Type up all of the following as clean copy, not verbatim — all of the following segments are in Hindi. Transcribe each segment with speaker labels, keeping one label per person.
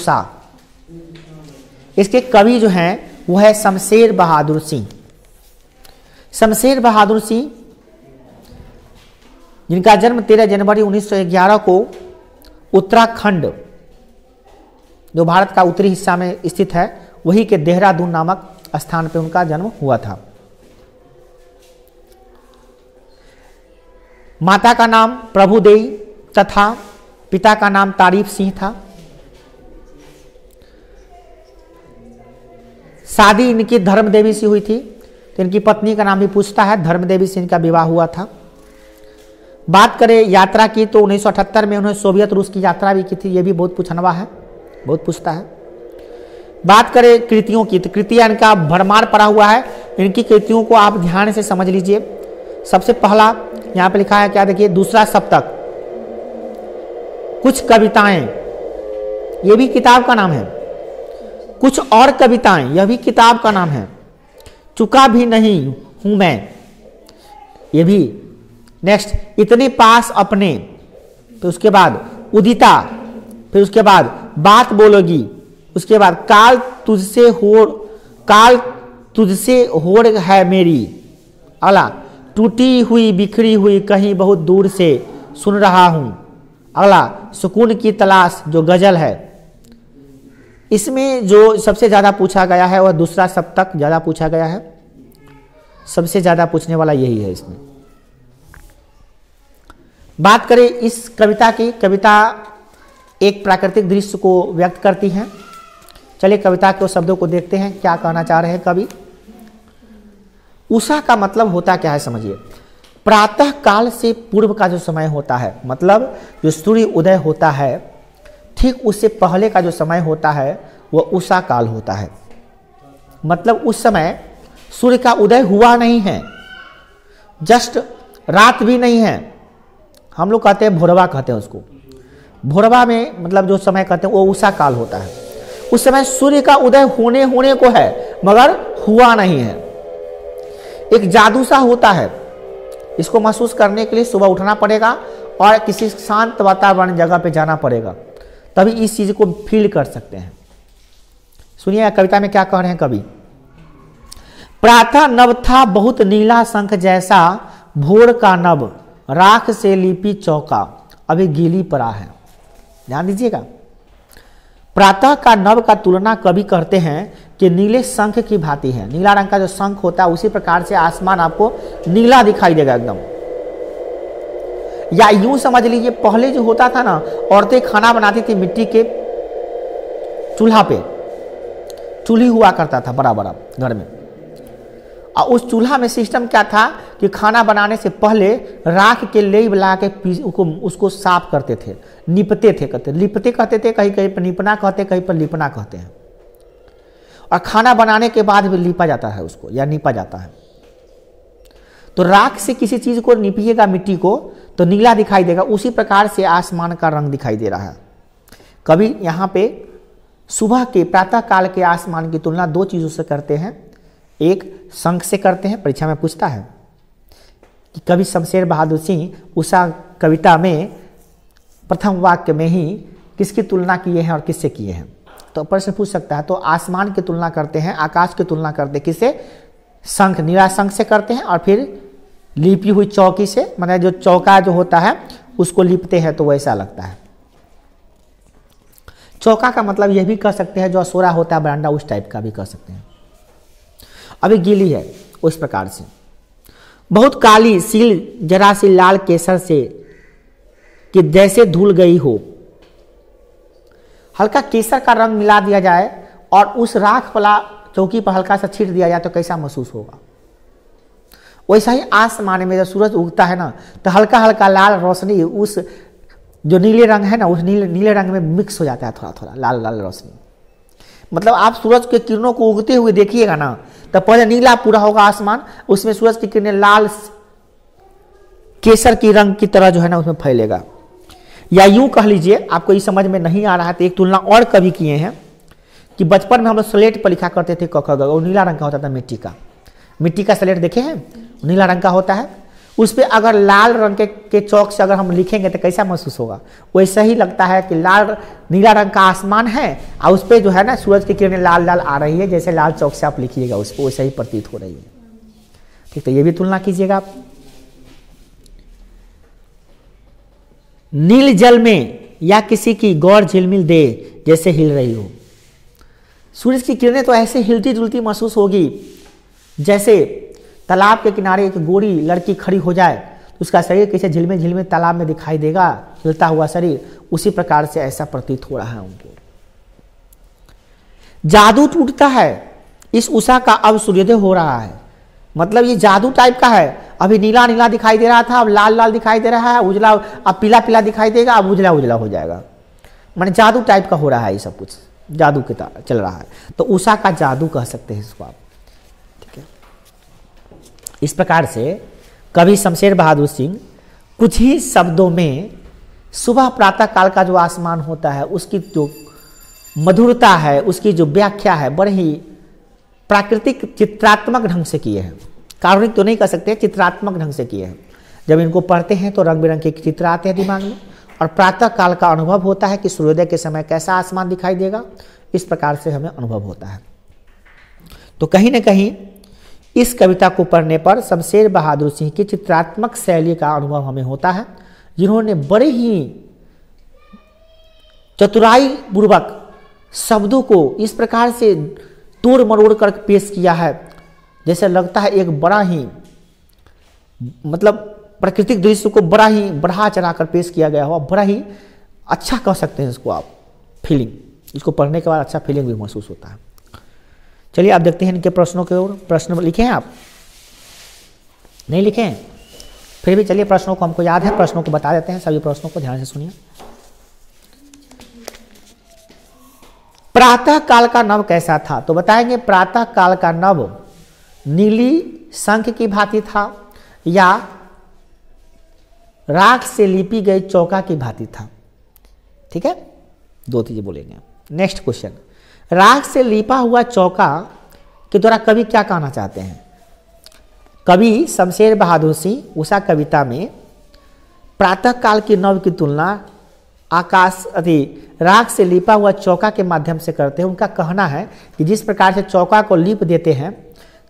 Speaker 1: उषा। इसके कवि जो हैं वो है शमशेर बहादुर सिंह। शमशेर बहादुर सिंह जिनका जन्म 13 जनवरी 1911 को उत्तराखंड, जो भारत का उत्तरी हिस्सा में स्थित है, वही के देहरादून नामक स्थान पर उनका जन्म हुआ था। माता का नाम प्रभुदेवी तथा पिता का नाम तारीफ सिंह था। शादी इनकी धर्मदेवी से हुई थी, तो इनकी पत्नी का नाम भी पूछता है, धर्मदेवी से इनका विवाह हुआ था। बात करें यात्रा की तो 1978 में उन्होंने सोवियत रूस की यात्रा भी की थी, ये भी बहुत पूछनवा है, बहुत पूछता है। बात करें कृतियों की तो कृतियां इनका भरमार पड़ा हुआ है। इनकी कृतियों को आप ध्यान से समझ लीजिए। सबसे पहला यहाँ पे लिखा है क्या, देखिए, दूसरा सप्तक, कुछ कविताएं, ये भी किताब का नाम है। कुछ और कविताएं, यह भी किताब का नाम है। चुका भी नहीं हूं मैं, ये भी। नेक्स्ट, इतने पास अपने, फिर उसके बाद उदिता, फिर उसके बाद बात बोलोगी, उसके बाद काल तुझसे होड़ है मेरी। अगला, टूटी हुई बिखरी हुई कहीं बहुत दूर से सुन रहा हूं। अगला, सुकून की तलाश, जो गजल है। इसमें जो सबसे ज्यादा पूछा गया है वह दूसरा सप्तक ज्यादा पूछा गया है, सबसे ज्यादा पूछने वाला यही है इसमें। बात करें इस कविता की, कविता एक प्राकृतिक दृश्य को व्यक्त करती है। चलिए कविता के शब्दों को देखते हैं, क्या कहना चाह रहे हैं कवि। उषा का मतलब होता क्या है समझिए। प्रातः काल से पूर्व का जो समय होता है, मतलब जो सूर्य उदय होता है ठीक उससे पहले का जो समय होता है वह उषा काल होता है। मतलब उस समय सूर्य का उदय हुआ नहीं है, जस्ट रात भी नहीं है। हम लोग कहते हैं भोरवा, कहते हैं उसको। भोरवा में मतलब जो समय कहते हैं वो उषा काल होता है। उस समय सूर्य का उदय होने को है मगर हुआ नहीं है। एक जादू सा होता है, इसको महसूस करने के लिए सुबह उठना पड़ेगा और किसी शांत वातावरण जगह पे जाना पड़ेगा, तभी इस चीज को फील कर सकते हैं। सुनिए कविता में क्या कह रहे हैं कवि। प्रातः नभ था बहुत नीला शंख जैसा, भोर का नभ राख से लिपि चौका, अभी गीली पड़ा है। ध्यान दीजिएगा, प्रातः का नभ का तुलना कवि करते हैं कि नीले शंख की भांति है। नीला रंग का जो शंख होता है उसी प्रकार से आसमान आपको नीला दिखाई देगा एकदम। या यूं समझ लीजिए, पहले जो होता था ना, औरतें खाना बनाती थी मिट्टी के चूल्हा पे, चूल्ही हुआ करता था बड़ा बड़ा घर में। और उस चूल्हा में सिस्टम क्या था कि खाना बनाने से पहले राख के लेप ला के उसको साफ करते थे, निपते थे, लिपते कहते थे, कहीं कहीं पर निपना कहते, कहीं पर लिपना कहते हैं। और खाना बनाने के बाद भी लिपा जाता है उसको, या निपा जाता है। तो राख से किसी चीज को निपिएगा मिट्टी को तो नीला दिखाई देगा, उसी प्रकार से आसमान का रंग दिखाई दे रहा है। कभी यहाँ पे सुबह के प्रातः काल के आसमान की तुलना दो चीजों से करते हैं। एक शंख से करते हैं, परीक्षा में पूछता है कि कवि शमशेर बहादुर सिंह उषा कविता में प्रथम वाक्य में ही किसकी तुलना किए हैं और किससे किए हैं, तो प्रश्न पूछ सकता है। तो आसमान की तुलना करते हैं, आकाश की तुलना करते हैं, किससे? शंख, नीला शंख से करते हैं। और फिर लिपी हुई चौकी से, मतलब जो चौका जो होता है उसको लिपते हैं तो वैसा लगता है। चौका का मतलब यह भी कह सकते हैं जो असोरा होता है बरांडा, उस टाइप का भी कह सकते हैं। अभी गीली है उस प्रकार से। बहुत काली सील जरा सी लाल केसर से कि जैसे धुल गई हो। हल्का केसर का रंग मिला दिया जाए और उस राख वाला चौकी पर हल्का सा छीट दिया जाए तो कैसा महसूस होगा। वैसा ही आसमान में जब सूरज उगता है ना तो हल्का हल्का लाल रोशनी उस जो नीले रंग है ना उस नीले रंग में मिक्स हो जाता है, थोड़ा थोड़ा लाल लाल रोशनी। मतलब आप सूरज के किरणों को उगते हुए देखिएगा ना तो पहले नीला पूरा होगा आसमान, उसमें सूरज की किरणें लाल केसर की रंग की तरह जो है ना उसमें फैलेगा। या यूं कह लीजिए, आपको ये समझ में नहीं आ रहा है तो एक तुलना और कभी किए हैं कि बचपन में हम लोग स्लेट पर लिखा करते थे क ख ग, वो नीला रंग का होता था, मिट्टी का स्लेट देखे हैं, नीला रंग का होता है। उस पर अगर लाल रंग के चौक से अगर हम लिखेंगे तो कैसा महसूस होगा? वैसा ही लगता है कि लाल नीला रंग का आसमान है और उस पर जो है ना सूरज की किरणें लाल लाल आ रही है, जैसे लाल चौक से आप लिखिएगा उस पर वैसा ही प्रतीत हो रही है। ठीक, तो ये भी तुलना कीजिएगा आप। नील जल में या किसी की गौर झिलमिल दे जैसे हिल रही हो। सूरज की किरणें तो ऐसे हिलती जुलती महसूस होगी जैसे तालाब के किनारे एक गोरी लड़की खड़ी हो जाए तो उसका शरीर कैसे झिलमिल झिलमिल तालाब में दिखाई देगा, हिलता हुआ शरीर, उसी प्रकार से ऐसा प्रतीत हो रहा है उनको। जादू टूटता है, इस उषा का अब सूर्योदय हो रहा है। मतलब ये जादू टाइप का है, अभी नीला नीला दिखाई दे रहा था, अब लाल लाल दिखाई दे रहा है, उजला अब पीला पीला दिखाई देगा, अब उजला उजला हो जाएगा। माने जादू टाइप का हो रहा है, ये सब कुछ जादू के तरह चल रहा है, तो उषा का जादू कह सकते हैं इसको आप। ठीक है, इस प्रकार से कवि शमशेर बहादुर सिंह कुछ ही शब्दों में सुबह प्रातः काल का जो आसमान होता है उसकी जो मधुरता है, उसकी जो व्याख्या है, बड़े ही प्राकृतिक चित्रात्मक ढंग से किए हैं। काल्पनिक तो नहीं कह सकते, चित्रात्मक ढंग से किए हैं। जब इनको पढ़ते हैं तो रंग बिरंग के चित्र आते हैं दिमाग में और प्रातः काल का अनुभव होता है कि सूर्योदय के समय कैसा आसमान दिखाई देगा, इस प्रकार से हमें अनुभव होता है। तो कहीं ना कहीं इस कविता को पढ़ने पर शमशेर बहादुर सिंह की चित्रात्मक शैली का अनुभव हमें होता है, जिन्होंने बड़े ही चतुराई पूर्वक शब्दों को इस प्रकार से तोड़ मरोड़ कर पेश किया है, जैसे लगता है एक बड़ा ही मतलब प्राकृतिक दृश्य को बड़ा ही बढ़ा चढ़ा कर पेश किया गया हुआ, बड़ा ही अच्छा कह सकते हैं इसको आप, फीलिंग, इसको पढ़ने के बाद अच्छा फीलिंग भी महसूस होता है। चलिए आप देखते हैं इनके प्रश्नों के ओर। प्रश्न लिखे हैं आप? नहीं लिखे हैं? फिर भी चलिए प्रश्नों को हमको याद है, प्रश्नों को बता देते हैं, सभी प्रश्नों को ध्यान से सुनिए। प्रातः काल का नभ कैसा था? तो बताएंगे प्रातः काल का नभ नीली शंख की भांति था या राख से लिपी गई चौका की भांति था। ठीक है, दो चीजें बोलेंगे। नेक्स्ट क्वेश्चन, राख से लिपा हुआ चौका के द्वारा कवि क्या कहना चाहते हैं? कवि शमशेर बहादुर सिंह उषा कविता में प्रातः काल की नभ की तुलना आकाश राख से लिपा हुआ चौका के माध्यम से करते हैं। उनका कहना है कि जिस प्रकार से चौका को लीप देते हैं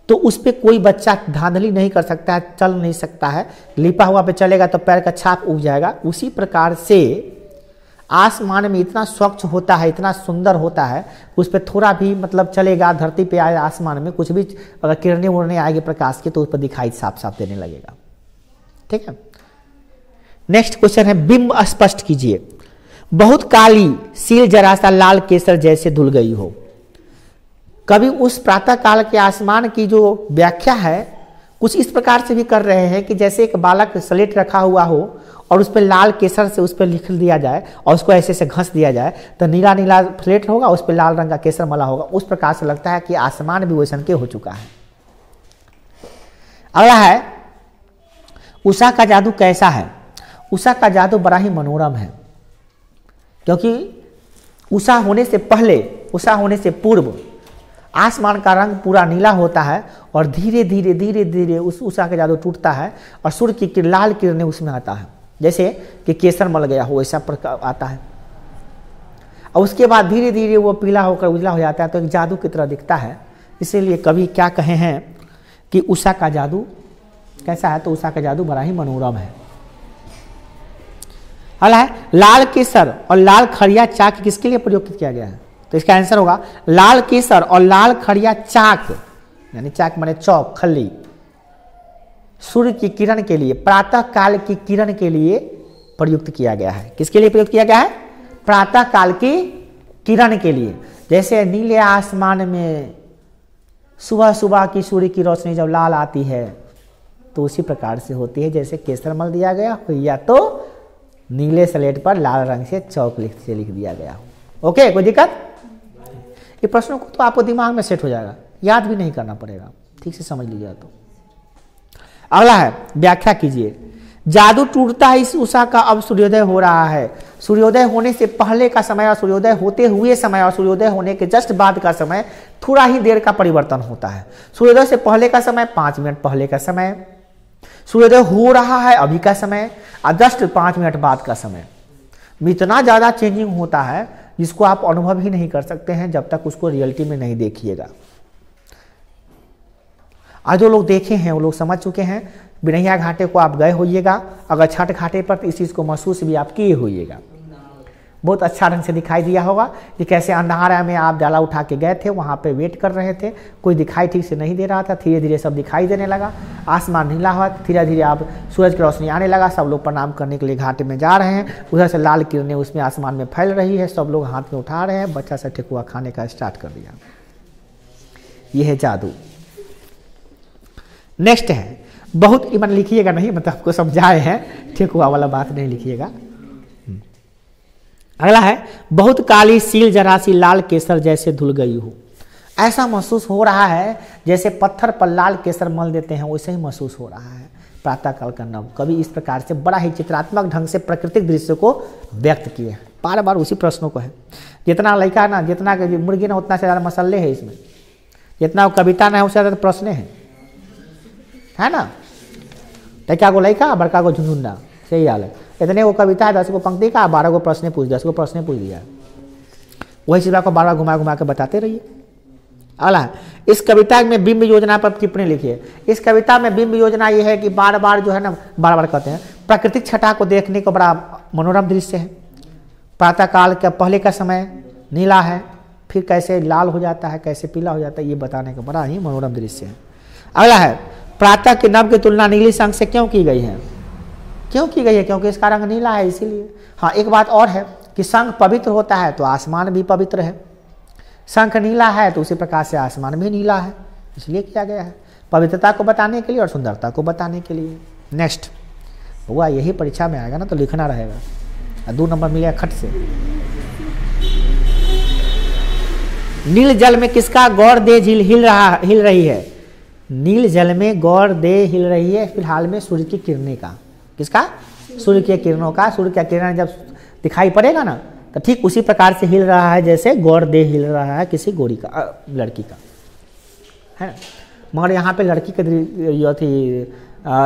Speaker 1: तो उस पर कोई बच्चा धांधली नहीं कर सकता है, चल नहीं सकता है, लिपा हुआ पे चलेगा तो पैर का छाप उग जाएगा। उसी प्रकार से आसमान में इतना स्वच्छ होता है, इतना सुंदर होता है, उस पर थोड़ा भी मतलब चलेगा, धरती पे आए आसमान में कुछ भी अगर किरणें उड़ने आएगी प्रकाश की तो उस पर दिखाई साफ साफ देने लगेगा। ठीक है, नेक्स्ट क्वेश्चन है, बिंब स्पष्ट कीजिए। बहुत काली सील जरा सा लाल केसर जैसे धुल गई हो। कभी उस प्रातः काल के आसमान की जो व्याख्या है कुछ इस प्रकार से भी कर रहे हैं कि जैसे एक बालक स्लेट रखा हुआ हो और उस पर लाल केसर से उस पर लिख दिया जाए और उसको ऐसे से घस दिया जाए तो नीला नीला स्लेट होगा, उस पर लाल रंग का केसर मला होगा। उस प्रकार से लगता है कि आसमान भी वैसन के हो चुका है। अगला है, उषा का जादू कैसा है? उषा का जादू बड़ा ही मनोरम है, क्योंकि उषा होने से पहले, उषा होने से पूर्व आसमान का रंग पूरा नीला होता है और धीरे धीरे धीरे धीरे उस उषा का जादू टूटता है और सूर्य की लाल किरणें उसमें आता है, जैसे कि केसर मल गया हो वैसा प्रकार आता है। और उसके बाद धीरे धीरे वो पीला होकर उजला हो जाता है, तो एक जादू की तरह दिखता है। इसीलिए कवि क्या कहे हैं कि उषा का जादू कैसा है? तो उषा का जादू बड़ा ही मनोरम है। अगला है, लाल केसर और लाल खड़िया चाक किसके लिए प्रयोग किया गया है? तो इसका आंसर होगा लाल केसर और लाल खड़िया चाक, यानी चाक माने चौक, खल्ली, सूर्य की किरण के लिए, प्रातः काल की किरण के लिए प्रयुक्त किया गया है। किसके लिए प्रयुक्त किया गया है? प्रातः काल की किरण के लिए। जैसे नीले आसमान में सुबह सुबह की सूर्य की रोशनी जब लाल आती है तो उसी प्रकार से होती है, जैसे केसर मल दिया गया हो या तो नीले स्लेट पर लाल रंग से चौक लिख दिया गया हो। ओके, कोई दिक्कत? ये प्रश्नों को तो आपको दिमाग में सेट हो जाएगा, याद भी नहीं करना पड़ेगा, ठीक से समझ लीजिएगा। तो अगला है, व्याख्या कीजिए। जादू टूटता है, इस उषा का अब सूर्योदय हो रहा है। सूर्योदय होने से पहले का समय और सूर्योदय होते हुए समय और सूर्योदय होने के जस्ट बाद का समय थोड़ा ही देर का परिवर्तन होता है। सूर्योदय से पहले का समय 5 मिनट पहले का समय सूर्योदय हो रहा है अभी का समय और जस्ट 5 मिनट बाद का समय में इतना ज़्यादा चेंजिंग होता है जिसको आप अनुभव ही नहीं कर सकते हैं जब तक उसको रियलिटी में नहीं देखिएगा। आज जो लोग देखे हैं वो लोग समझ चुके हैं। बिनैया घाटे को आप गए होइएगा, अगर छठ घाटे पर तो इस चीज़ को महसूस भी आप किए होइएगा। बहुत अच्छा ढंग से दिखाई दिया होगा कि कैसे अंधारा में आप डाला उठा के गए थे, वहाँ पे वेट कर रहे थे, कोई दिखाई ठीक से नहीं दे रहा था, धीरे धीरे सब दिखाई देने लगा, आसमान नीला हुआ, धीरे धीरे आप सूरज की रोशनी आने लगा, सब लोग प्रणाम करने के लिए घाटे में जा रहे हैं, उधर से लाल किरणें उसमें आसमान में फैल रही है, सब लोग हाथ में उठा रहे हैं, बच्चा सा ठेकुआ खाने का स्टार्ट कर दिया। ये है जादू। नेक्स्ट है बहुत इमन लिखिएगा नहीं, मतलब आपको समझाए हैं, ठेकुआ वाला बात नहीं लिखिएगा। अगला है बहुत काली सील जरा सी लाल केसर जैसे धुल गई हो। ऐसा महसूस हो रहा है जैसे पत्थर पर लाल केसर मल देते हैं, वैसे ही महसूस हो रहा है। प्रातःकाल का नव कवि इस प्रकार से बड़ा ही चित्रात्मक ढंग से प्राकृतिक दृश्य को व्यक्त किए हैं। बार बार उसी प्रश्नों को है, जितना लड़का ना, जितना मुर्गी ना, उतना से ज़्यादा मसले है इसमें, जितना कविता ना है उससे ज़्यादा प्रश्न है ना। लड़का को लड़का, बड़का को झुंझुंडा, सही हाल है। इतने वो कविता है, 10 को पंक्ति का, 12 को प्रश्न पूछ, 10 को प्रश्न पूछ दिया। वही चीज आपको बार बार घुमा घुमा के बताते रहिए। अगला, इस कविता में बिंब योजना पर टिप्पणी लिखिए। इस कविता में बिंब योजना ये है कि बार बार जो है ना, बार बार कहते हैं प्राकृतिक छटा को देखने को बड़ा मनोरम दृश्य है। प्रातःकाल का पहले का समय नीला है, फिर कैसे लाल हो जाता है, कैसे पीला हो जाता है, ये बताने का बड़ा ही मनोरम दृश्य है। अगला है प्रातः के नभ की तुलना नीली संख से क्यों की गई है? क्यों की गई है? क्योंकि इसका रंग नीला है, इसीलिए। हाँ, एक बात और है कि शंख पवित्र होता है तो आसमान भी पवित्र है। शंख नीला है तो उसी प्रकार से आसमान भी नीला है, इसलिए किया गया है, पवित्रता को बताने के लिए और सुंदरता को बताने के लिए। नेक्स्ट हुआ, यही परीक्षा में आएगा ना तो लिखना रहेगा, 2 नंबर मिलेगा खट से। नील जल में किसका गौर दे झील हिल रही है? नील जल में गौर दे हिल रही है फिलहाल में सूर्य की किरणें का। किसका? सूर्य के किरणों का। सूर्य का किरण जब दिखाई पड़ेगा ना तो ठीक उसी प्रकार से हिल रहा है जैसे गौर दे हिल रहा है किसी गोरी का, लड़की का, है। मगर यहाँ पे लड़की के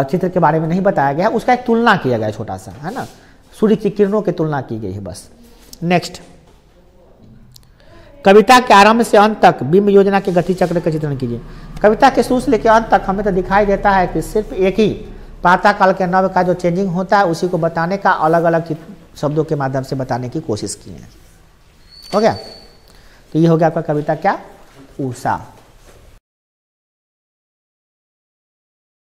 Speaker 1: चित्र के बारे में नहीं बताया गया, उसका एक तुलना किया गया छोटा सा, है ना, सूर्य की किरणों की तुलना की गई है बस। नेक्स्ट, कविता के आरंभ से अंत तक बिंब योजना के गति चक्र का चित्रण कीजिए। कविता के शुरू से लेकर अंत तक हमें तो दिखाई देता है कि सिर्फ एक ही प्रातःकाल के नव का जो चेंजिंग होता है उसी को बताने का अलग अलग शब्दों के माध्यम से बताने की कोशिश की है। हो गया? तो ये हो गया आपका कविता क्या? उषा।